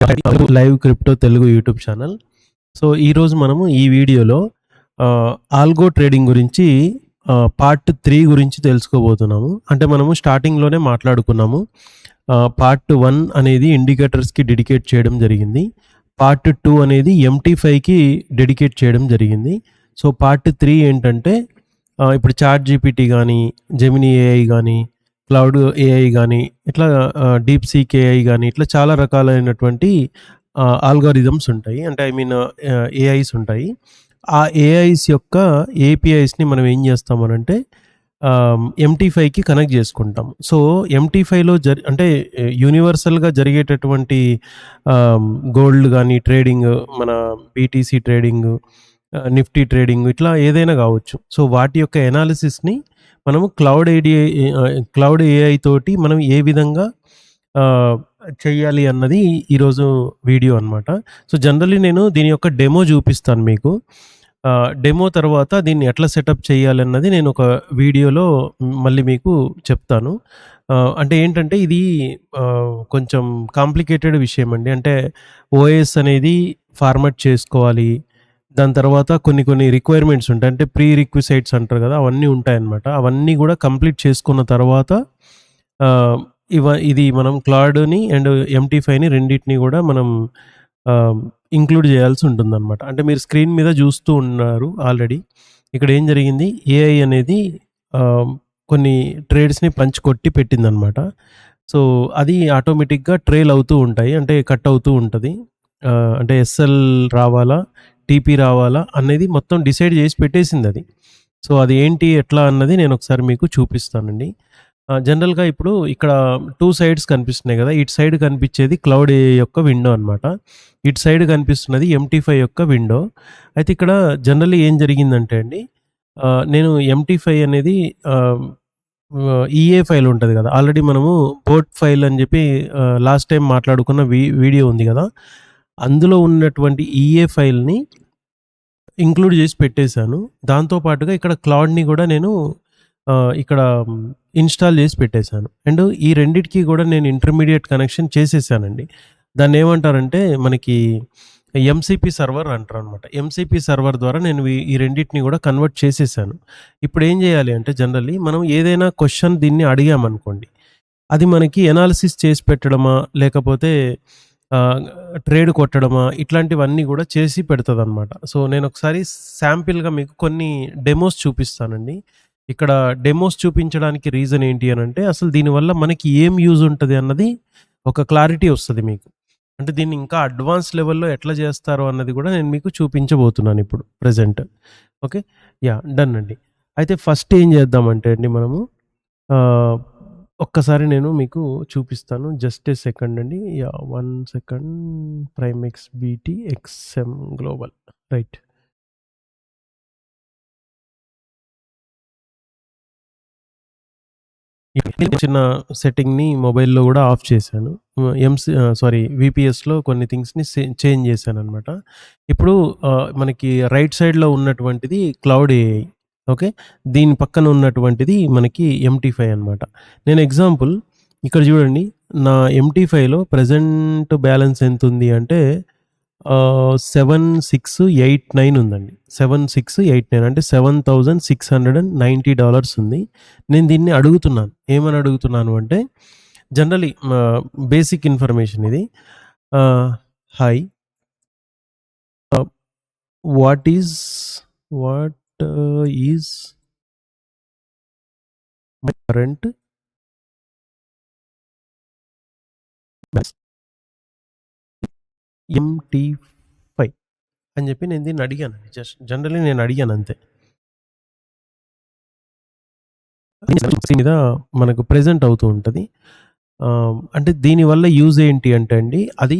Live crypto Telugu YouTube channel. So, ఈరోజు మనము ఈ వీడియోలో ఆల్గో ట్రేడింగ్ గురించి పార్ట్ 3 గురించి తెలుసుకోబోతున్నాము. అంటే మనము స్టార్టింగ్‌లోనే మాట్లాడుకున్నాము. పార్ట్ 1 అనేది ఇండికేటర్స్‌కి డెడికేట్ చేయడం జరిగింది. పార్ట్ 2 అనేది MT5కి డెడికేట్ చేయడం జరిగింది. సో, పార్ట్ 3 ఏంటంటే ఇప్పుడు చాట్ జీపీటీ గానీ, జెమినీ ఏఐ గానీ, క్లౌడ్ ఏఐ గానీ, ఇట్లా డీప్ సీక్ ఏఐ గానీ, ఇట్లా చాలా రకాలైనటువంటి ఆల్గారిథమ్స్ ఉంటాయి. అంటే ఐ మీన్ ఏఐస్ ఉంటాయి. ఆ ఏఐస్ యొక్క ఏపీఐస్‌ని మనం ఏం చేస్తామనంటే MT5కి కనెక్ట్ చేసుకుంటాం. సో, MT5లో అంటే యూనివర్సల్‌గా జరిగేటటువంటి గోల్డ్ గానీ, ట్రేడింగ్, మన బీటీసీ ట్రేడింగ్, నిఫ్టీ ట్రేడింగ్ ఇట్లా ఏదైనా కావచ్చు. సో, వాటి యొక్క ఎనాలిసిస్‌ని మనము క్లౌడ్ ఏఐ తోటి మనం ఏ విధంగా చెయ్యాలి అన్నది ఈరోజు వీడియో అనమాట. సో, జనరల్లీ నేను దీని యొక్క డెమో చూపిస్తాను మీకు. డెమో తర్వాత దీన్ని ఎట్లా సెటప్ చేయాలన్నది నేను ఒక వీడియోలో మళ్ళీ మీకు చెప్తాను. అంటే ఏంటంటే ఇది కొంచెం కాంప్లికేటెడ్ విషయం అండి. అంటే ఓఎస్ అనేది ఫార్మాట్ చేసుకోవాలి. దాని తర్వాత కొన్ని రిక్వైర్మెంట్స్ ఉంటాయి. అంటే ప్రీ రిక్విసైట్స్ అంటారు కదా! అవన్నీ ఉంటాయన్నమాట. అవన్నీ కూడా కంప్లీట్ చేసుకున్న తర్వాత ఆహ్, ఇది మనం క్లౌడ్‌ని అండ్ MT5ని రెండిటిని కూడా మనం ఇంక్లూడ్ చేయాల్సి ఉంటుందన్నమాట. అంటే మీరు స్క్రీన్ మీద చూస్తూ ఉన్నారు ఆల్రెడీ. ఇక్కడ ఏం జరిగింది, ఏఐ అనేది ఆహ్, కొన్ని ట్రేడ్స్‌ని పంచికొట్టి పెట్టిందన్నమాట. సో, అది ఆటోమేటిక్‌గా ట్రైల్ అవుతూ ఉంటాయి. అంటే కట్ అవుతూ ఉంటది. అంటే ఎస్ఎల్ రావాలా, టీపీ రావాలా అనేది మొత్తం డిసైడ్ చేసి పెట్టేసిందది. సో, అది ఏంటి, ఎట్లా అన్నది నేనొకసారి మీకు చూపిస్తానండి. జనరల్‌గా ఇప్పుడు ఇక్కడ 2 సైడ్స్ కనిపిస్తున్నాయి గదా! ఇటు సైడ్ కనిపిచ్చేది క్లౌడ్ ఏఐ యొక్క విండో అనమాట. ఇటు సైడ్ కనిపిస్తున్నది MT5 యొక్క విండో. అయితే ఇక్కడ జనరల్లీ ఏం జరిగిందంటే అండి, నేను MT5 అనేది ఈఏ ఫైల్ ఉంటది గదా! ఆల్రెడీ మనము పోర్ట్ ఫైల్ అని జెప్పి లాస్ట్ టైమ్ మాట్లాడుకున్న వీడియో ఉంది గదా! అందులో ఉన్నటువంటి ఈఏ ఫైల్‌ని ఇంక్లూడ్ జేసి పెట్టేశాను. దాంతో పాటుగా ఇక్కడ క్లౌడ్‌ని గూడా నేను ఇక్కడ ఇన్‌స్టాల్ జేసి పెట్టేశాను. అండ్ ఈ రెండిటికి గూడా నేను ఇంటర్మీడియేట్ కనెక్షన్ చేసేసానండి. దాన్నేమంటారంటే మనకి ఎంసీపీ సర్వర్ అంటారనమాట. ఎంసీపీ సర్వర్ ద్వారా నేను ఈ రెండిటిని గూడా కన్వర్ట్ చేసేసాను. ఇప్పుడేం జేయాలి అంటే జనరల్లీ మనం ఏదైనా క్వెషన్ దీన్ని అడిగామనుకోండి, అది మనకి ఎనాలిసిస్ చేసి పెట్టడమా, లేకపోతే ఆహ్, ట్రేడ్ కొట్టడమా, ఇట్లాంటివన్నీ గూడా చేసి పెడతదనమాట. సో, నేనొకసారి శాంపిల్‌గా మీకు కొన్ని డెమోస్ చూపిస్తానండి. ఇక్కడ డెమోస్ చూపించడానికి రీజన్ ఏంటి అనంటే, అసలు దీనివల్ల మనకి ఏం యూజ్ ఉంటది అన్నది ఒక క్లారిటీ వస్తది మీకు. అంటే దీన్ని ఇంకా అడ్వాన్స్ లెవెల్‌లో ఎట్లా జేస్తారో అన్నది గూడా నేను మీకు చూపించబోతున్నానిప్పుడు ప్రెజెంట్. ఓకే. యాహ్! డన్ అండి. అయితే ఫస్ట్ ఏం జేద్దామంటే అండి మనము ఆహ్, ఒక్కసారి నేను మీకు చూపిస్తాను. జస్ట్ ఎ సెకండ్ అండి. Yeah! 1 second. Primex BT XM Global. Right. చిన్న సెట్టింగ్‌ని మొబైల్‌లో గూడా ఆఫ్ చేశాను. వీపీఎస్‌లో కొన్ని థింగ్స్‌ని చేంజ్ చేశాననమాట. ఇప్పుడు మనకి రైట్ సైడ్‌లో ఉన్నటువంటిది క్లౌడ్ ఏఐ. ఓకే. దీని పక్కన ఉన్నటువంటిది మనకి MT5 అనమాట. నేను ఎగ్జాంపుల్ ఇక్కడ చూడండి. నా MT5లో ప్రెజెంట్ బ్యాలెన్స్ ఎంతుంది అంటే 7689 ఉందండి. 7689 అంటే $7,690 ఉంది. నేను దీన్ని అడుగుతున్నాను. ఏమని అడుగుతున్నాను అంటే జనరల్లీ బేసిక్ ఇన్ఫర్మేషన్ ఇది. ఆహ్, hi what is what is my current MT5 అని చెప్పి నేను దీన్ని అడిగానండి. జస్ట్ జనరల్లీ నేను అడిగాను అంతే. మీద మనకు ప్రెజెంట్ అవుతూ ఉంటది. అంటే దీనివల్ల యూజ్ ఏంటి అంటే అండి, అది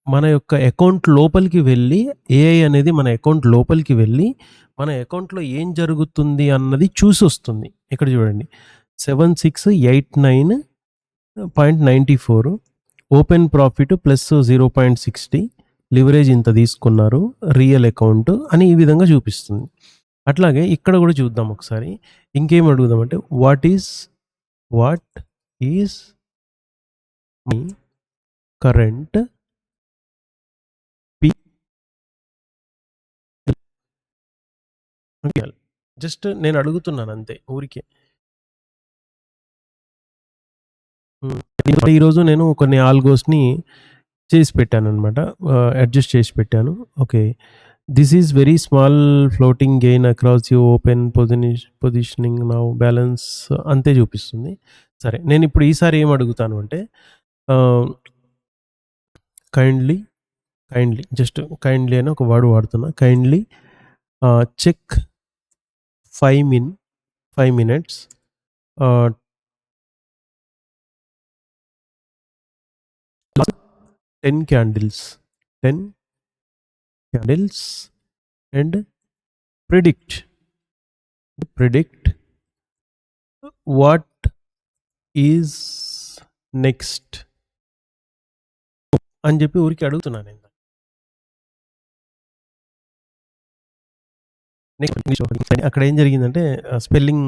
మన యొక్క అకౌంట్ లోపలికి వెళ్ళి, ఏఐ అనేది మన అకౌంట్ లోపలికి వెళ్ళి, మన అకౌంట్‌లో ఏం జరుగుతుంది అన్నది చూసొస్తుంది. ఇక్కడ చూడండి. 7689.94 ఓపెన్ ప్రాఫిట్ ప్లస్ 0.60 లివరేజ్ ఇంత తీసుకున్నారు. రియల్ అకౌంట్ అని ఈ విధంగా చూపిస్తుంది. అట్లాగే ఇక్కడ గూడా చూద్దాం ఒకసారి. ఇంకేం అడుగుదామంటే what is my current just నేను అడుగుతున్నాను అంతే ఊరికే. ఈరోజు నేను కొన్ని ఆల్గోస్‌ని చేసి పెట్టాననమాట. అడ్జస్ట్ చేసి పెట్టాను. Okay. This is very small floating gain across you open positioning now balance అంతే చూపిస్తుంది. సరే. నేనిప్పుడు ఈసారి ఏం అడుగుతాను అంటే ఆహ్, కైండ్లీ జస్ట్ కైండ్లీ అని ఒక వర్డ్ వాడుతున్నా. కైండ్లీ చెక్ 5 మినిట్స్ ఆహ్, 10 candles and predict what is next అని చెప్పి ఊరికే అడుగుతున్నాను నేను. నెక్స్ట్ అక్కడ ఏం జరిగిందంటే స్పెల్లింగ్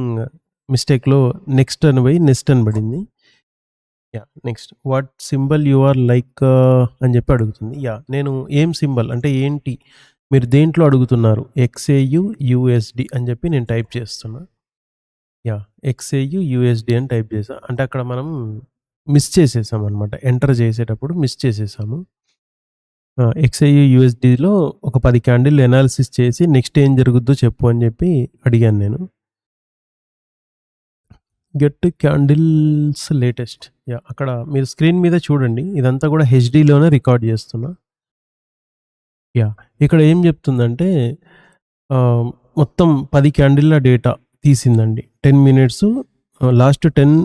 మిస్టేక్‌లో నెక్స్ట్ అని పోయి నెస్ట్ అని పడింది. Yeah! Next what symbol you are like అని చెప్పి అడుగుతుంది. యాహ్! నేను ఏం సింబల్ అంటే ఏంటి? మీరు దేంట్లో అడుగుతున్నారు? XAU USD అని చెప్పి నేను టైప్ చేస్తున్నా. యాహ్! XAU USD అని టైప్ చేశా. అంటే అక్కడ మనం మిస్ చేసేసామనమాట. ఎంటర్ చేసేటప్పుడు మిస్ చేసేసాము. XAU USDలో ఒక 10 క్యాండిల్ అనాలిసిస్ చేసి నెక్స్ట్ ఏం జరుగుద్దో చెప్పు అని చెప్పి అడిగాను నేను. Get candles latest. యాహ్! అక్కడ మీరు స్క్రీన్ మీద చూడండి. ఇదంతా కూడా హెచ్‌డీలోనే రికార్డ్ చేస్తున్నా. యాహ్! ఇక్కడ ఏం చెప్తుందంటే మొత్తం 10 క్యాండిల్ల డేటా తీసిందండి. 10 minutes last 10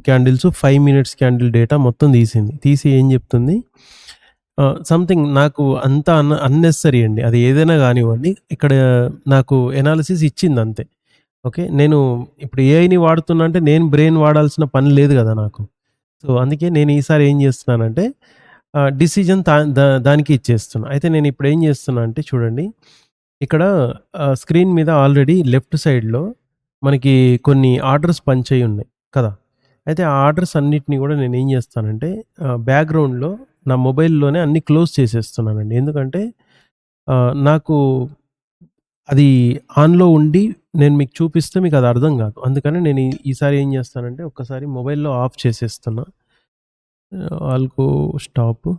candles 5 minutes candle data మొత్తం తీసింది. తీసి ఏం చెప్తుంది? సంథింగ్ నాకు అంత అన్నెసెసరీ అండి. అది ఏదైనా గానివ్వండి. ఇక్కడ నాకు ఎనాలిసిస్ ఇచ్చింది అంతే. ఓకే. నేను ఇప్పుడు ఏఐని వాడుతున్నా అంటే నేను బ్రెయిన్ వాడాల్సిన పని లేదు గదా నాకు. సో, అందుకే నేను ఈసారి ఏం జేస్తున్నానంటే డిసిజన్ దానికి ఇచ్చేస్తున్నా. అయితే నేను ఇప్పుడు ఏం జేస్తున్నా అంటే చూడండి. ఇక్కడ స్క్రీన్ మీద ఆల్రెడీ లెఫ్ట్ సైడ్‌లో మనకి కొన్ని ఆర్డర్స్ పంచయ్యి ఉన్నాయి కదా! అయితే ఆ ఆర్డర్స్ అన్నిటిని గూడా నేనేం జేస్తానంటే బ్యాక్‌గ్రౌండ్‌లో నా మొబైల్‌లోనే అన్నీ క్లోజ్ చేసేస్తున్నానండి. ఎందుకంటే నాకు అది ఆన్‌లో ఉండి నేను మీకు చూపిస్తే మీకది అర్థం గాదు. అందుకని నేను ఈసారి ఏం జేస్తానంటే ఒక్కసారి మొబైల్‌లో ఆఫ్ చేసేస్తున్నా. Algo stop.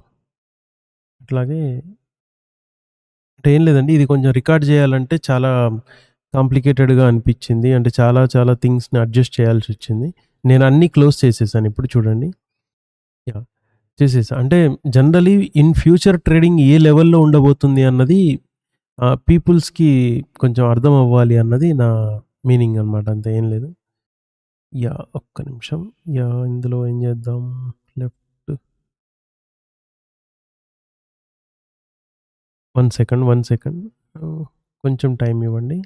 అట్లాగే అంటే ఏం లేదండి. ఇది కొంచెం రికార్డ్ జేయాలంటే చాలా కాంప్లికేటెడ్‌గా అనిపిచ్చింది. అంటే చాలా చాలా థింగ్స్‌ని అడ్జస్ట్ చేయాల్సొచ్చింది. నేను అన్నీ క్లోజ్ చేసేసాను ఇప్పుడు చూడండి. యాహ్! చేసేసా. అంటే జనరల్లీ ఇన్ ఫ్యూచర్ ట్రేడింగ్ ఏ లెవెల్‌లో ఉండబోతుంది అన్నది పీపుల్స్‌కి కొంచెం అర్థం అవ్వాలి అన్నది నా మీనింగ్ అనమాట. అంతే ఏం లేదు. యాహ్! ఒక్క నిమిషం. యాహ్! ఇందులో ఏం చేద్దాం? Left 1 second. కొంచెం టైం ఇవ్వండి.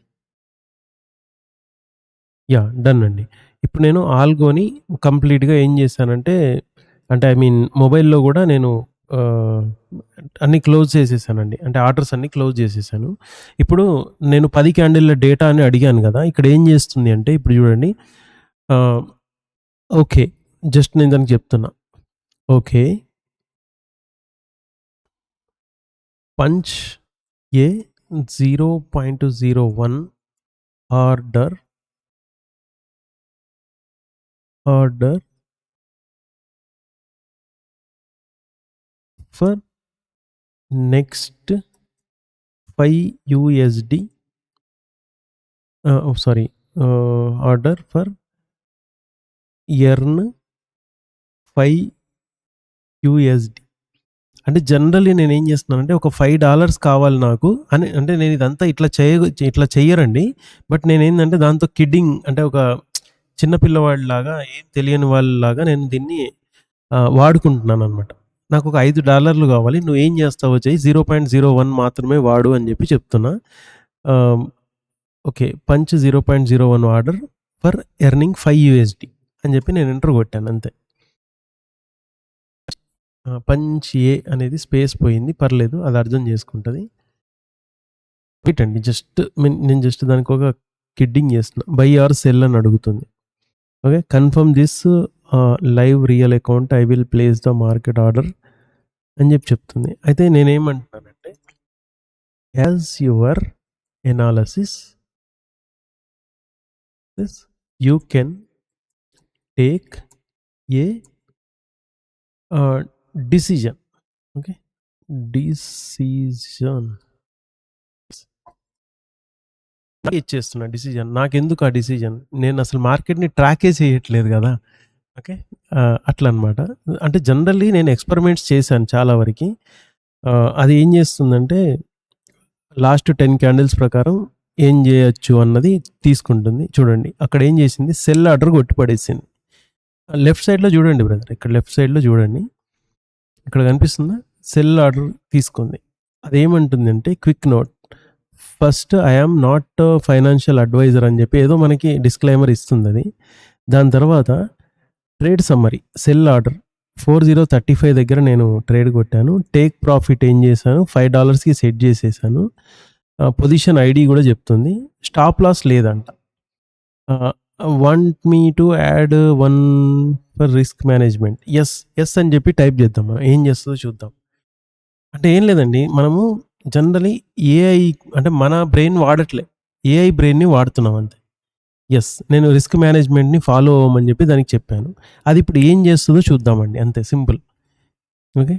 యాహ్! డన్ అండి. ఇప్పుడు నేను ఆల్గోని కంప్లీట్‌గా ఏం చేశానంటే అంటే ఐ మీన్ మొబైల్‌లో గూడా నేను ఆహ్, అన్నీ క్లోజ్ చేసేసానండి. అంటే ఆర్డర్స్ అన్నీ క్లోజ్ చేసేసాను. ఇప్పుడు నేను 10 క్యాండిల్ల డేటా అని అడిగాను గదా! ఇక్కడ ఏం చేస్తుంది అంటే ఇప్పుడు చూడండి. ఆహ్, ఓకే. జస్ట్ నేను దానికి చెప్తున్నా. Okay. Punch A 0.01 order for next 5 USD sorry order for earn 5 USD. అంటే జనరల్లీ నేనేం చేస్తున్నానంటే ఒక $5 కావాలి నాకు అని అంటే నేను ఇదంతా ఇట్లా చెయ్యరండి. బట్ నేనేందంటే దాంతో కిడ్డింగ్ అంటే ఒక చిన్న పిల్లవాడిలాగా ఏం తెలియని వాళ్ళలాగా నేను దీన్ని వాడుకుంటున్నాననమాట. నాకొక $5 కావాలి. నువ్వేం చేస్తావో చెయ్యి. 0.01 మాత్రమే వాడు అని చెప్పి చెప్తున్నా. ఆహ్, okay. Punch 0.01 order for earning 5 USD అని చెప్పి నేను ఎంటర్ కొట్టాను అంతే. పంచ్ ఏ అనేది స్పేస్ పోయింది. పర్లేదు అది అర్థం చేసుకుంటది. వెయిట్ అండి. నేను జస్ట్ దానికొక కిడ్డింగ్ చేస్తున్నా. బై ఆర్ సెల్ అని అడుగుతుంది. Okay. Confirm this live real account I will place the market order అని చెప్పి చెప్తుంది. అయితే నేనేమంటున్నానంటే as your analysis this you can take a decision. Okay, decision ఇచ్చేస్తున్నా డిసిజన్. నాకెందుకు ఆ డిసిజన్? నేను అసలు మార్కెట్ని ట్రాకే చేయట్లేదు కదా. ఓకే, అట్లా అనమాట. అంటే జనరల్లీ నేను ఎక్స్పెరిమెంట్స్ చేశాను చాలా వరకు. అది ఏం చేస్తుందంటే లాస్ట్ 10 క్యాండిల్స్ ప్రకారం ఏం చేయొచ్చు అన్నది తీసుకుంటుంది. చూడండి అక్కడ ఏం చేసింది, సెల్ ఆర్డర్ కొట్టి పడేసింది. లెఫ్ట్ సైడ్లో చూడండి బ్రదర్, ఇక్కడ లెఫ్ట్ సైడ్లో చూడండి, ఇక్కడ కనిపిస్తుందా, సెల్ ఆర్డర్ తీసుకుంది. అదేమంటుందంటే quick note, first I am not financial advisor అని చెప్పి ఏదో మనకి డిస్క్లైమర్ ఇస్తుంది అది. దాని తర్వాత ట్రేడ్ సమ్మరీ, సెల్ ఆర్డర్ 4035 దగ్గర నేను ట్రేడ్ కొట్టాను. టేక్ ప్రాఫిట్ ఏం చేశాను, $5కి సెట్ చేసేసాను. పొజిషన్ ఐడి కూడా చెప్తుంది. స్టాప్ లాస్ లేదంట. Want me to add 1 for risk management. Yes అని చెప్పి టైప్ చేద్దాం. మనం ఏం చేస్తుందో చూద్దాం. అంటే ఏం లేదండి, మనము జనరలీ ఏఐ అంటే మన బ్రెయిన్ వాడట్లే, ఏఐ బ్రెయిన్ని వాడుతున్నాం అంతే. ఎస్, నేను రిస్క్ మేనేజ్మెంట్ని ఫాలో అవ్వమని చెప్పి దానికి చెప్పాను. అది ఇప్పుడు ఏం చేస్తుందో చూద్దామండి, అంతే simple. Okay,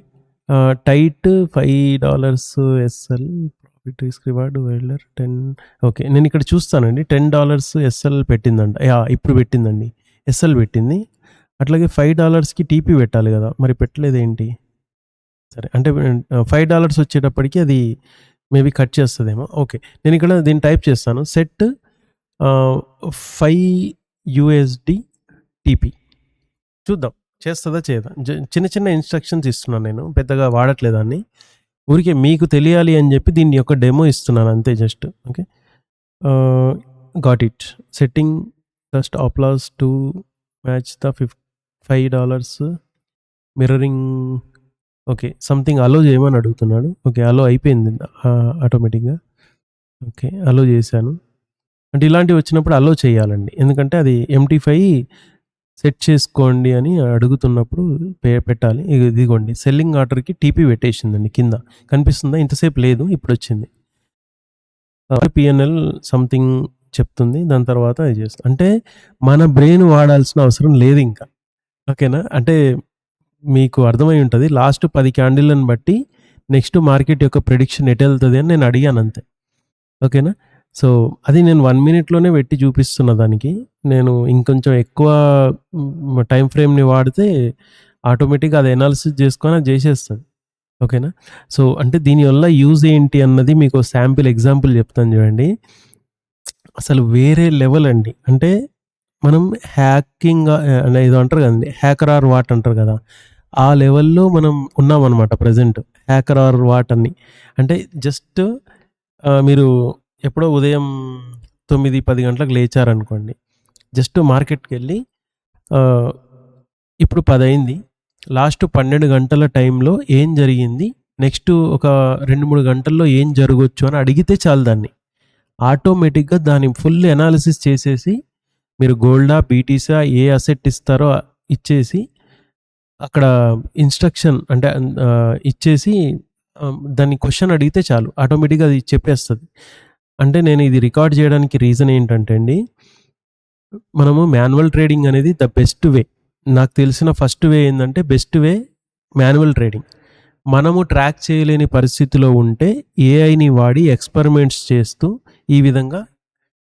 tight $5 SL profit risk reward వెల్డర్ 10. ఓకే, నేను ఇక్కడ చూస్తానండి, $10 ఎస్ఎల్ పెట్టిందంట. ఇప్పుడు పెట్టిందండి, ఎస్ఎల్ పెట్టింది. అట్లాగే $5కి టీపీ పెట్టాలి కదా, మరి పెట్టలేదేంటి? సరే, అంటే $5 వచ్చేటప్పటికి అది మేబీ కట్ చేస్తుందేమో. ఓకే, నేను ఇక్కడ దీన్ని టైప్ చేస్తాను, సెట్ $5 టీపీ. చూద్దాం చేస్తుందా చేయదా. చిన్న చిన్న ఇన్స్ట్రక్షన్స్ ఇస్తున్నాను, నేను పెద్దగా వాడట్లేదాన్ని, ఊరికే మీకు తెలియాలి అని చెప్పి దీన్ని యొక్క డెమో ఇస్తున్నాను అంతే, just. Okay, got it. Setting the stop loss to match the $5 mirroring. Okay, something allow చేయమని అడుగుతున్నాడు. ఓకే, అలో అయిపోయింది ఆటోమేటిక్గా. ఓకే, అలో చేశాను. అంటే ఇలాంటివి వచ్చినప్పుడు అలో చేయాలండి, ఎందుకంటే అది MT5 సెట్ చేసుకోండి అని అడుగుతున్నప్పుడు పెట్టాలి. ఇదిగోండి, సెల్లింగ్ ఆర్డర్కి టీపీ పెట్టేసిందండి, కింద కనిపిస్తుందా? ఇంతసేపు లేదు, ఇప్పుడు వచ్చింది. PNL సంథింగ్ చెప్తుంది, దాని తర్వాత అది చేస్తుంది. అంటే మన బ్రెయిన్ వాడాల్సిన అవసరం లేదు ఇంకా. ఓకేనా, అంటే మీకు అర్థమై ఉంటుంది. లాస్ట్ 10 క్యాండిల్లను బట్టి నెక్స్ట్ మార్కెట్ యొక్క ప్రెడిక్షన్ ఎటు వెళ్తుంది అని నేను అడిగాను అంతే. ఓకేనా, సో అది నేను 1 మినిట్లోనే పెట్టి చూపిస్తున్న దానికి. నేను ఇంకొంచెం ఎక్కువ టైం ఫ్రేమ్ని వాడితే ఆటోమేటిక్గా అది ఎనాలిసిస్ చేసుకొని అది చేసేస్తుంది. ఓకేనా, సో అంటే దీనివల్ల యూజ్ ఏంటి అన్నది మీకు శాంపిల్ ఎగ్జాంపుల్ చెప్తాను చూడండి. అసలు వేరే లెవెల్ అండి. అంటే మనం హ్యాకింగ్ ఏదో అంటారు కదండి, హ్యాకర్ ఆర్ వాట్ అంటారు కదా, ఆ లెవెల్లో మనం ఉన్నామన్నమాట ప్రజెంట్. హ్యాకర్ ఆర్ వాట్ అని అంటే జస్ట్ మీరు ఎప్పుడో ఉదయం 9-10 గంటలకు లేచారనుకోండి, జస్ట్ మార్కెట్కి వెళ్ళి ఇప్పుడు 10 అయింది, లాస్ట్ 12 గంటల టైంలో ఏం జరిగింది, నెక్స్ట్ ఒక 2-3 గంటల్లో ఏం జరగవచ్చు అని అడిగితే చాలు, దాన్ని ఆటోమేటిక్గా దాన్ని ఫుల్ ఎనాలిసిస్ చేసేసి మీరు గోల్డా బీటీసా ఏ అసెట్ ఇస్తారో ఇచ్చేసి అక్కడ ఇన్స్ట్రక్షన్ అంటే ఇచ్చేసి దాన్ని క్వశ్చన్ అడిగితే చాలు, ఆటోమేటిక్గా అది చెప్పేస్తుంది. అంటే నేను ఇది రికార్డ్ చేయడానికి రీజన్ ఏంటంటే అండి, మనము మాన్యువల్ ట్రేడింగ్ అనేది ద బెస్ట్ వే. నాకు తెలిసిన ఫస్ట్ వే ఏంటంటే బెస్ట్ వే మాన్యువల్ ట్రేడింగ్. మనము ట్రాక్ చేయలేని పరిస్థితిలో ఉంటే ఏఐని వాడి ఎక్స్పెరిమెంట్స్ చేస్తూ ఈ విధంగా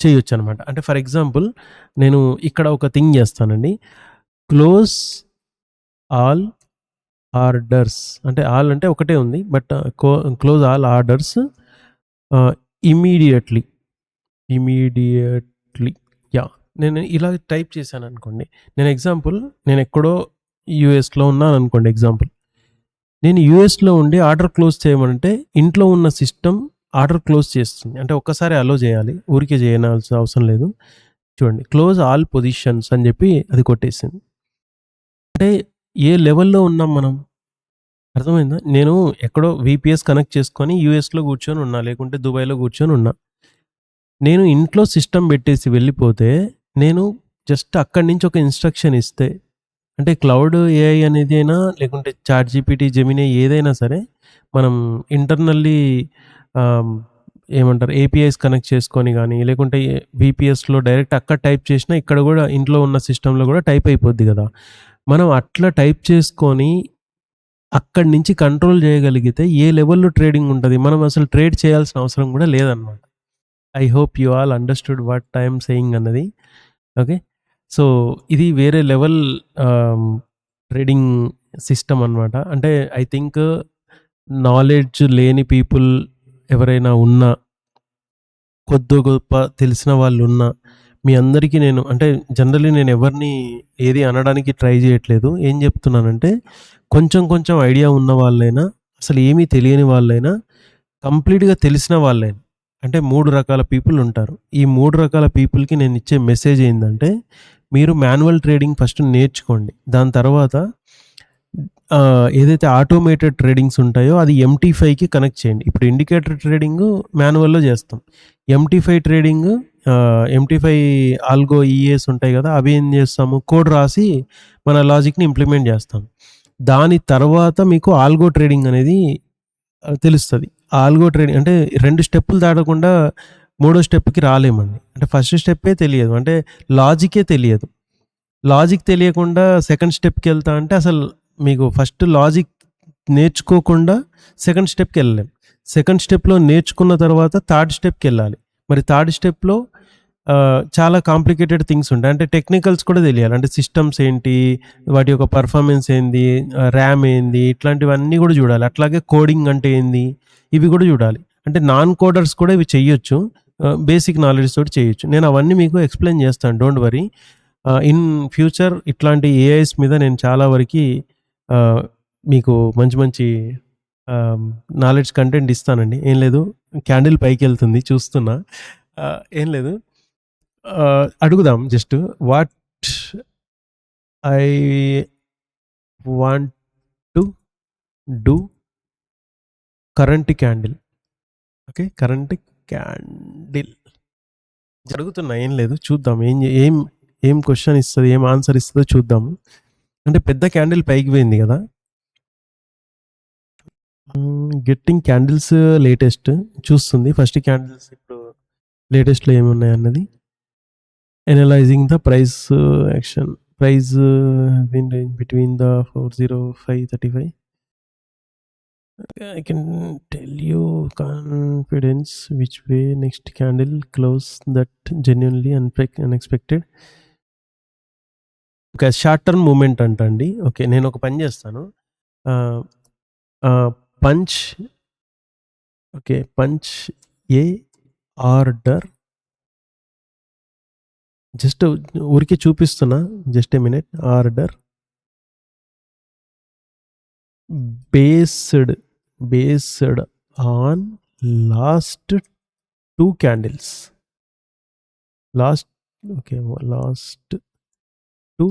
చేయొచ్చు అనమాట. అంటే ఫర్ ఎగ్జాంపుల్ నేను ఇక్కడ ఒక థింగ్ చేస్తానండి, క్లోజ్ ఆల్ ఆర్డర్స్, అంటే ఆల్ అంటే ఒకటే ఉంది, but close all orders immediately yeah. నేను ఇలా టైప్ చేశాను అనుకోండి, నేను ఎగ్జాంపుల్ నేను ఎక్కడో యూఎస్లో ఉన్నాను అనుకోండి, ఎగ్జాంపుల్ నేను యూఎస్లో ఉండి ఆర్డర్ క్లోజ్ చేయమంటే ఇంట్లో ఉన్న సిస్టమ్ ఆర్డర్ క్లోజ్ చేస్తుంది. అంటే ఒక్కసారి అలో చేయాలి, ఊరికే చేయాల్సిన అవసరం లేదు. చూడండి, క్లోజ్ ఆల్ పొజిషన్స్ అని చెప్పి అది కొట్టేసింది. అంటే ఏ లెవెల్లో ఉన్నాం మనం, అర్థమైందా? నేను ఎక్కడో VPS కనెక్ట్ చేసుకొని యూఎస్లో కూర్చొని ఉన్నా, లేకుంటే దుబాయ్లో కూర్చొని ఉన్నా. నేను ఇంట్లో సిస్టమ్ పెట్టేసి వెళ్ళిపోతే నేను జస్ట్ అక్కడి నుంచి ఒక ఇన్స్ట్రక్షన్ ఇస్తే, అంటే క్లౌడ్ ఏఐ అనేది అయినా లేకుంటే చాట్ జీపీటీ, జెమినీ ఏదైనా సరే, మనం ఇంటర్నల్లీ ఏమంటారు ఏపీఐస్ కనెక్ట్ చేసుకొని కానీ లేకుంటే విపిఎస్లో డైరెక్ట్ అక్కడ టైప్ చేసినా ఇక్కడ కూడా ఇంట్లో ఉన్న సిస్టంలో కూడా టైప్ అయిపోద్ది కదా. మనం అట్లా టైప్ చేసుకొని అక్కడి నుంచి కంట్రోల్ చేయగలిగితే ఏ లెవెల్లో ట్రేడింగ్ ఉంటుంది, మనం అసలు ట్రేడ్ చేయాల్సిన అవసరం కూడా లేదన్నమాట. I hope you all understood what I'm saying అన్నది. ఓకే, సో ఇది వేరే లెవెల్ ట్రేడింగ్ సిస్టమ్ అనమాట. అంటే ఐ థింక్ నాలెడ్జ్ లేని పీపుల్ ఎవరైనా ఉన్నా, కొద్ది గొప్ప తెలిసిన వాళ్ళు ఉన్నా, మీ అందరికీ నేను అంటే జనరల్లీ నేను ఎవరిని ఏది అనడానికి ట్రై చేయట్లేదు. ఏం చెప్తున్నానంటే కొంచెం కొంచెం ఐడియా ఉన్న వాళ్ళైనా, అసలు ఏమీ తెలియని వాళ్ళైనా, కంప్లీట్గా తెలిసిన వాళ్ళైనా, అంటే 3 రకాల పీపుల్ ఉంటారు. ఈ 3 రకాల పీపుల్కి నేను ఇచ్చే మెసేజ్ ఏంటంటే మీరు మాన్యువల్ ట్రేడింగ్ ఫస్ట్ నేర్చుకోండి. దాని తర్వాత ఏదైతే ఆటోమేటెడ్ ట్రేడింగ్స్ ఉంటాయో అది MT5కి కనెక్ట్ చేయండి. ఇప్పుడు ఇండికేటర్ ట్రేడింగ్ మాన్యువల్లో చేస్తాం. MT5 ట్రేడింగ్ MT5 ఆల్గో ఈఏస్ ఉంటాయి కదా, అవి ఏం చేస్తాము, కోడ్ రాసి మన లాజిక్ని ఇంప్లిమెంట్ చేస్తాం. దాని తర్వాత మీకు ఆల్గో ట్రేడింగ్ అనేది తెలుస్తుంది. ఆల్గో ట్రేడింగ్ అంటే 2 స్టెప్పులు దాటకుండా 3వ స్టెప్కి రాలేమండి. అంటే ఫస్ట్ స్టెప్పే తెలియదు, అంటే లాజికే తెలియదు. లాజిక్ తెలియకుండా సెకండ్ స్టెప్కి వెళ్తా అంటే అసలు మీకు ఫస్ట్ లాజిక్ నేర్చుకోకుండా సెకండ్ స్టెప్కి వెళ్ళలేం. సెకండ్ స్టెప్లో నేర్చుకున్న తర్వాత థర్డ్ స్టెప్కి వెళ్ళాలి. మరి థర్డ్ స్టెప్లో చాలా కాంప్లికేటెడ్ థింగ్స్ ఉంటాయి. అంటే టెక్నికల్స్ కూడా తెలియాలి. అంటే సిస్టమ్స్ ఏంటి, వాటి యొక్క పర్ఫార్మెన్స్ ఏంది, ర్యామ్ ఏంది, ఇట్లాంటివన్నీ కూడా చూడాలి. అట్లాగే కోడింగ్ అంటే ఏంది, ఇవి కూడా చూడాలి. అంటే నాన్ కోడర్స్ కూడా ఇవి చెయ్యొచ్చు, బేసిక్ నాలెడ్జ్ తోటి చేయొచ్చు. నేను అవన్నీ మీకు ఎక్స్ప్లెయిన్ చేస్తాను, డోంట్ వరీ. ఇన్ ఫ్యూచర్ ఇట్లాంటి ఏఐస్ మీద నేను చాలా వరకు మీకు మంచి మంచి నాలెడ్జ్ కంటెంట్ ఇస్తానండి. ఏం లేదు, క్యాండిల్ పైకి వెళ్తుంది చూస్తున్నా. ఏం లేదు, అడుగుదాం just what I want to do current candle. Okay, current candle జరుగుతున్నా. ఏం లేదు, చూద్దాం ఏం క్వశ్చన్ ఇస్తుంది, ఏం ఆన్సర్ ఇస్తుందో చూద్దాము. అంటే పెద్ద క్యాండిల్ పైకి పోయింది కదా. గెట్టింగ్ క్యాండిల్స్ లేటెస్ట్ చూస్తుంది. ఫస్ట్ క్యాండిల్స్ ఇప్పుడు లేటెస్ట్లో ఏమున్నాయి అన్నది. Analysing the price action, price between the 40535. I can tell you confidence which way next candle close that genuinely unexpected. Okay, short term moment అంటండి. ఓకే, నేను ఒక పని చేస్తాను. Punch, okay, punch a order, just ఊరికే చూపిస్తున్నా, just a minute. Order based on last 2 candles. Last 2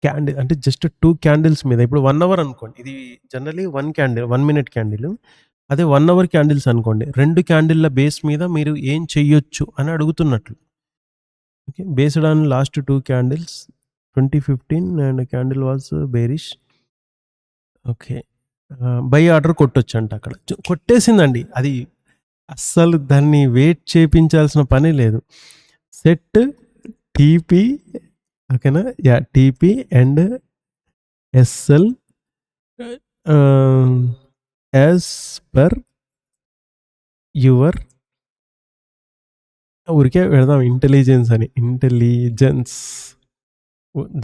candle అంటే just 2 candles మీద. ఇప్పుడు 1 అవర్ అనుకోండి, ఇది జనరలీ 1 క్యాండిల్ 1 మినిట్ క్యాండిల్. అదే 1 అవర్ క్యాండిల్స్ అనుకోండి, 2 క్యాండిల్ల బేస్ మీద మీరు ఏం చెయ్యొచ్చు అని అడుగుతున్నట్లు. Okay, based on last 2 candles 2015 and candle was bearish. Okay, buy order కొట్టొచ్చు అంట. అక్కడ కొట్టేసిందండి, అది అస్సలు దాన్ని వెయిట్ చేయించాల్సిన పని లేదు. సెట్ టీపీ, ఓకేనా, yeah, TP and SL as per your, ఊరికే పెడదాం ఇంటెలిజెన్స్ అని, ఇంటెలిజెన్స్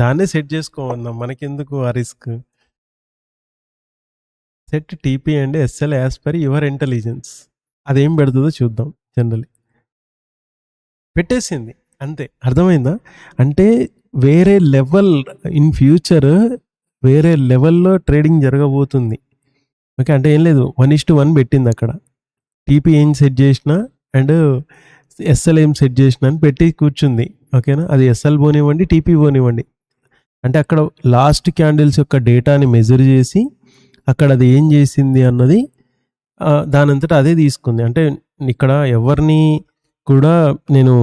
దాన్నే సెట్ చేసుకోమన్నాం, మనకెందుకు ఆ risk. Set TP and SL as per your intelligence. అదేం పెడుతుందో చూద్దాం. జనరల్లీ పెట్టేసింది అంతే, అర్థమైందా? అంటే వేరే లెవెల్, ఇన్ ఫ్యూచర్ వేరే లెవెల్లో ట్రేడింగ్ జరగబోతుంది. ఓకే, అంటే ఏం లేదు, 1:1 పెట్టింది అక్కడ. టీపీ ఏం సెట్ చేసినా అండ్ ఎస్ఎల్ ఏం సెట్ చేసినా అని పెట్టి కూర్చుంది. ఓకేనా, అది ఎస్ఎల్ పోనివ్వండి, టీపీ పోనివ్వండి. అంటే అక్కడ లాస్ట్ క్యాండిల్స్ యొక్క డేటాని మెజర్ చేసి అక్కడ అది ఏం చేసింది అన్నది దానంతటా అదే తీసుకుంది. అంటే ఇక్కడ ఎవరిని కూడా నేను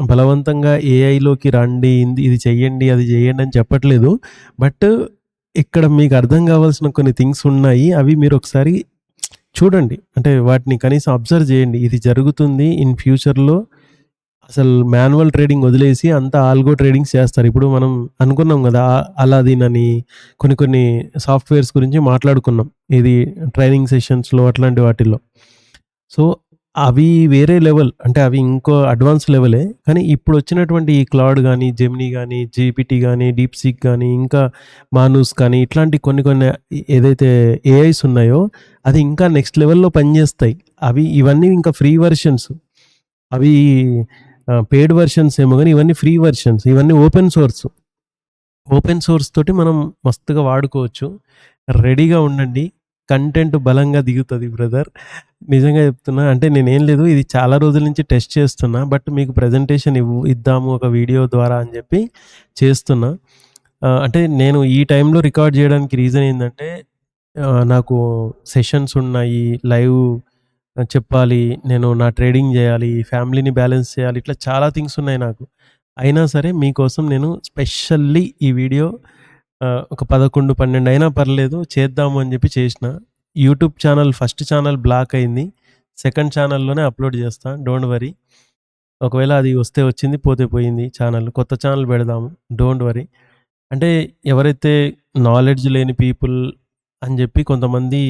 బలవంతంగా ఏఐలోకి రండి, ఇది చెయ్యండి, అది చెయ్యండి అని చెప్పట్లేదు. బట్ ఇక్కడ మీకు అర్థం కావాల్సిన కొన్ని థింగ్స్ ఉన్నాయి, అవి మీరు ఒకసారి చూడండి. అంటే వాటిని కనీసం అబ్జర్వ్ చేయండి. ఇది జరుగుతుంది ఇన్ ఫ్యూచర్‌లో అసలు మాన్యువల్ ట్రేడింగ్ వదిలేసి అంతా ఆల్గో ట్రేడింగ్స్ చేస్తారు. ఇప్పుడు మనం అనుకున్నాం గదా! అలాదీన్ అని కొన్ని కొన్ని సాఫ్ట్‌వేర్స్ గురించి మాట్లాడుకున్నాం. ఇది ట్రైనింగ్ సెషన్స్‌లో అట్లాంటి వాటిల్లో. సో, అవి వేరే లెవెల్. అంటే అవి ఇంకో అడ్వాన్స్ లెవెలే. కానీ ఇప్పుడొచ్చినటువంటి ఈ క్లౌడ్ గానీ, జెమినీ గానీ, జీపీటీ గానీ, డీప్‌సీక్ గానీ, ఇంకా మానూస్ కానీ ఇట్లాంటి కొన్ని కొన్ని ఏదైతే ఏఐస్ ఉన్నాయో అది ఇంకా నెక్స్ట్ లెవెల్‌లో పనిజేస్తాయి. ఇవన్నీ ఇంకా ఫ్రీ వెర్షన్స్. అవి పెయిడ్ వెర్షన్స్ ఏమో గానీ ఇవన్నీ ఫ్రీ వెర్షన్స్. ఇవన్నీ ఓపెన్ సోర్స్. ఓపెన్ సోర్స్ తోటి మనం మస్తుగా వాడుకోవచ్చు. రెడీగా ఉండండి. కంటెంట్ బలంగా దిగుతది బ్రదర్. నిజంగా చెప్తున్నా. అంటే నేనేం లేదు ఇది చాలా రోజుల నుంచి టెస్ట్ చేస్తున్నా. బట్ మీకు ప్రెజెంటేషన్ ఇద్దాము ఒక వీడియో ద్వారా అని చెప్పి చేస్తున్నా. అంటే నేను ఈ టైంలో రికార్డ్ చేయడానికి రీజన్ ఏందంటే నాకు సెషన్స్ ఉన్నాయి. లైవ్ చెప్పాలి. నేను నా ట్రేడింగ్ జేయాలి. ఫ్యామిలీని బ్యాలెన్స్ చేయాలి. ఇట్లా చాలా థింగ్స్ ఉన్నాయి నాకు. అయినా సరే మీకోసం నేను స్పెషల్లీ ఈ వీడియో ఒక 11, 12 అయినా పర్లేదు చేద్దాము అని జెప్పి చేసిన. YouTube channel first channel block అయింది. సెకండ్ ఛానల్‌లోనే అప్‌లోడ్ చేస్తా. Don't worry. ఒకవేళ అది వస్తే వచ్చింది. పోతే పోయింది ఛానల్. కొత్త ఛానల్ పెడదాము. Don't worry. అంటే ఎవరైతే నాలెడ్జ్ లేని పీపుల్ అని జెప్పి కొంతమంది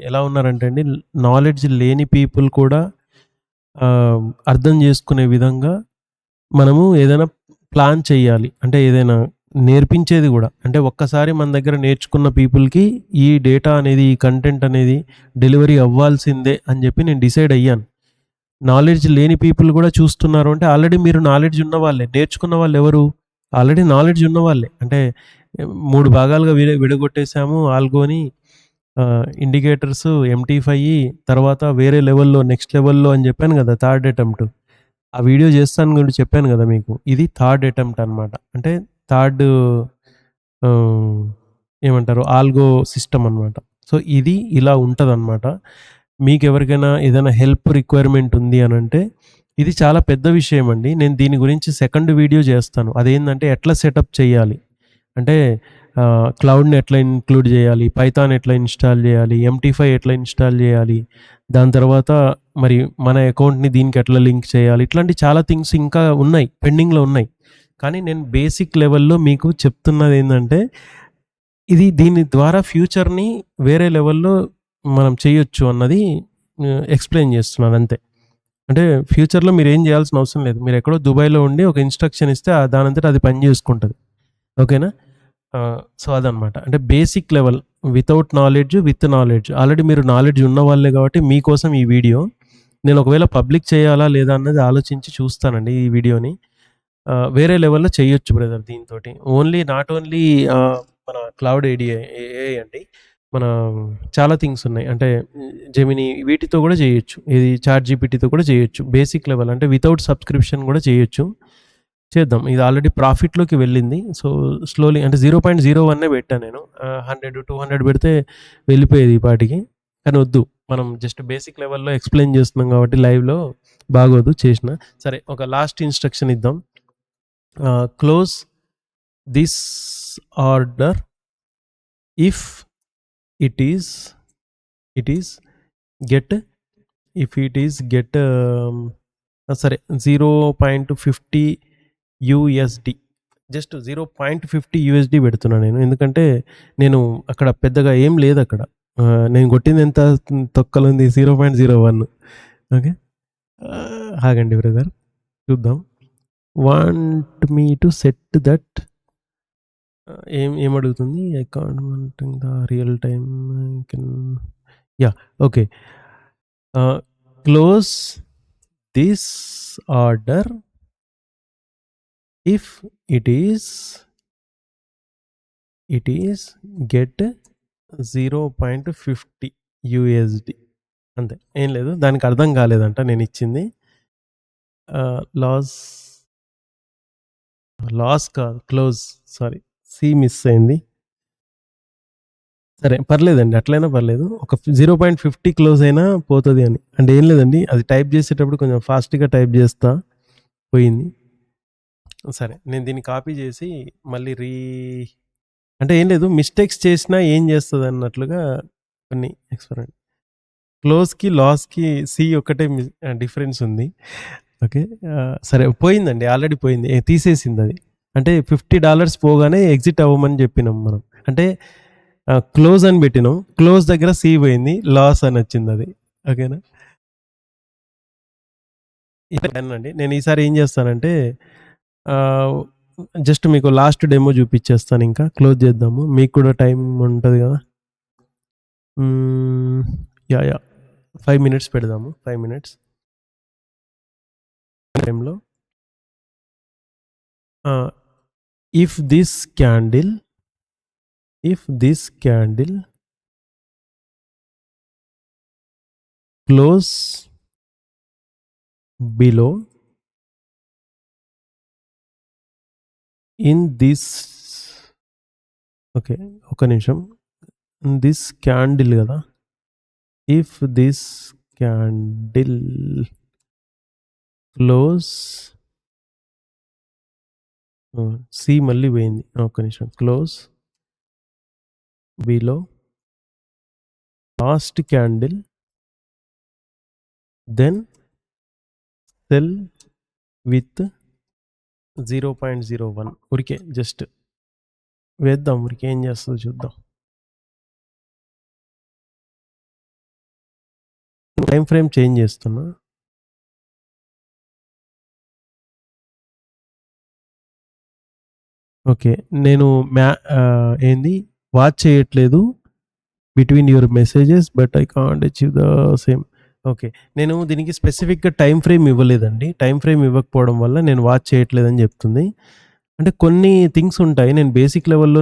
ఎలా ఉన్నారంటే అండి, నాలెడ్జ్ లేని పీపుల్ కూడా అర్థం చేసుకునే విధంగా మనము ఏదైనా ప్లాన్ చేయాలి. అంటే ఏదైనా నేర్పించేది గూడా. అంటే ఒక్కసారి మన దగ్గర నేర్చుకున్న పీపుల్‌కి ఈ డేటా అనేది, ఈ కంటెంట్ అనేది డెలివరీ అవ్వాల్సిందే అని జెప్పి నేను డిసైడ్ అయ్యాను. నాలెడ్జ్ లేని పీపుల్ గూడా చూస్తున్నారు అంటే ఆల్రెడీ మీరు నాలెడ్జ్ ఉన్నవాళ్ళే. నేర్చుకున్న వాళ్ళెవరు? ఆల్రెడీ నాలెడ్జ్ ఉన్నవాళ్ళే. అంటే 3 భాగాలుగా విడగొట్టేసాము ఆల్గోని. ఇండికేటర్స్, MT5 తర్వాత వేరే లెవెల్‌లో నెక్స్ట్ లెవెల్‌లో అని జెప్పాను గదా! Third attempt. ఆ వీడియో చేస్తాను కూడా చెప్పాను గదా మీకు. ఇది థర్డ్ అటెంప్ట్ అనమాట. అంటే థర్డ్ ఆహ్, ఏమంటారు ఆల్గో సిస్టమ్ అనమాట. సో, ఇది ఇలా ఉంటదనమాట. మీకెవరికైనా ఏదైనా హెల్ప్ రిక్వైర్మెంట్ ఉంది అనంటే ఇది చాలా పెద్ద విషయం అండి. నేను దీని గురించి సెకండ్ వీడియో చేస్తాను. అదేందంటే ఎట్లా సెటప్ చేయాలి? అంటే క్లౌడ్‌ని ఎట్లా ఇంక్లూడ్ చేయాలి? పైథాన్ ఎట్లా ఇన్‌స్టాల్ చేయాలి? MT5 ఎట్లా ఇన్‌స్టాల్ చేయాలి? దాని తర్వాత మరి మన అకౌంట్‌ని దీనికి ఎట్లా లింక్ చేయాలి? ఇట్లాంటి చాలా థింగ్స్ ఇంకా ఉన్నాయి. పెండింగ్‌లో ఉన్నాయి. కానీ నేను బేసిక్ లెవెల్‌లో మీకు చెప్తున్నదేందంటే, దీని ద్వారా ఫ్యూచర్‌ని వేరే లెవెల్‌లో మనం చేయొచ్చు అన్నది ఎక్స్‌ప్లెయిన్ చేస్తున్నాను అంతే. అంటే ఫ్యూచర్‌లో మీరేం చేయాల్సిన అవసరం లేదు. మీరెక్కడో దుబాయ్‌లో ఉండి ఒక ఇన్‌స్ట్రక్షన్ ఇస్తే దానంతట అది పని చేసుకుంటది. ఓకేనా? సో, అదనమాట. అంటే basic level without knowledge, with knowledge. Already మీరు నాలెడ్జ్ ఉన్నవాళ్ళే కాబట్టి మీకోసం ఈ వీడియో. నేను ఒకవేళ పబ్లిక్ చేయాలా లేదా అన్నది ఆలోచించి చూస్తానండి ఈ వీడియోని. వేరే లెవెల్‌లో చేయొచ్చు బ్రదర్ దీనితోటి. నాట్ ఓన్లీ మన క్లౌడ్ ఏఐ అండి. మన చాలా థింగ్స్ ఉన్నాయి. అంటే జెమినీ వీటితో కూడా చేయొచ్చు. ఇది చాట్ జీపీటీతో కూడా చేయొచ్చు. బేసిక్ లెవెల్ అంటే వితౌట్ సబ్స్క్రిప్షన్ కూడా చేయొచ్చు. చేద్దాం. ఇది ఆల్రెడీ ప్రాఫిట్‌లోకి వెళ్ళింది. సో, స్లోలీ అంటే 0.01 పెట్టా నేను. 100, 200 పెడితే వెళ్ళిపోయేది ఈ పాటికి. కానీ వద్దు. మనం జస్ట్ బేసిక్ లెవెల్‌లో ఎక్స్‌ప్లెయిన్ చేస్తున్నాం కాబట్టి లైవ్‌లో బాగోదు చేసిన. సరే ఒక లాస్ట్ ఇన్‌స్ట్రక్షన్ ఇద్దాం. Close this order if it is get సరే 0.50 USD జస్ట్ 0.50 USD పెడుతున్నా నేను. ఎందుకంటే నేను అక్కడ పెద్దగా ఏం లేదక్కడ. నేను కొట్టింది ఎంత తొక్కలుంది 0.01. ఓకే. ఆగండి బ్రదర్ చూద్దాం. Want me to set that ఏమడుగుతుంది? Account the real time yeah! Okay. Close this order if it is get 0.50 USD అంతే. ఏం లేదు. దానికి అర్థం కాలేదంట నేనిచ్చింది. లాస్ కాదు. Close sorry. సి మిస్ అయింది. సరే పర్లేదండి. అట్లైనా పర్లేదు. ఒక 0.50 క్లోజ్ అయినా పోతది అని. అంటే ఏం లేదండి. అది టైప్ చేసేటప్పుడు కొంచెం ఫాస్ట్‌గా టైప్ చేస్తా. పోయింది. సరే. నేను దీన్ని కాపీ చేసి మళ్ళీ అంటే ఏం లేదు. మిస్టేక్స్ చేసినా ఏం చేస్తదన్నట్లుగా కొన్ని ఎక్స్పెరిమెంట్ క్లోజ్కి లాస్కి సి ఒకటే డిఫరెన్స్ ఉంది. ఓకే, సరే పోయిందండి, ఆల్రెడీ పోయింది, తీసేసింది అది. అంటే $50 పోగానే ఎగ్జిట్ అవ్వమని చెప్పినాం మనం. అంటే క్లోజ్ అని పెట్టినాం, క్లోజ్ దగ్గర సి పోయింది, లాస్ అని వచ్చింది అది. ఓకేనా అండి. నేను ఈసారి ఏం చేస్తానంటే జస్ట్ మీకు లాస్ట్ డెమో చూపించేస్తాను, ఇంకా క్లోజ్ చేద్దాము, మీకు కూడా టైం ఉంటుంది కదా. యా 5 minutes పెడదాము, 5 minutes టైంలో. If this candle close below in this, okay ఒక నిమిషం, దిస్ క్యాండిల్ కదా, if this candle close, see మళ్ళీ పోయింది, ఒక నిమిషం, close below last candle, then sell with 0.01. ఊరికే జస్ట్ వేద్దాం, ఊరికే ఏం చేస్తుందో చూద్దాం. టైం ఫ్రేమ్ చేంజ్ చేస్తున్నా. ఓకే, నేను ఏంది వాచ్ చేయట్లేదు between your messages but I can't achieve the same. Okay, నేను దీనికి స్పెసిఫిక్గా టైం ఫ్రేమ్ ఇవ్వలేదండి. టైం ఫ్రేమ్ ఇవ్వకపోవడం వల్ల నేను వాచ్ చేయట్లేదని చెప్తుంది. అంటే కొన్ని థింగ్స్ ఉంటాయి, నేను బేసిక్ లెవెల్లో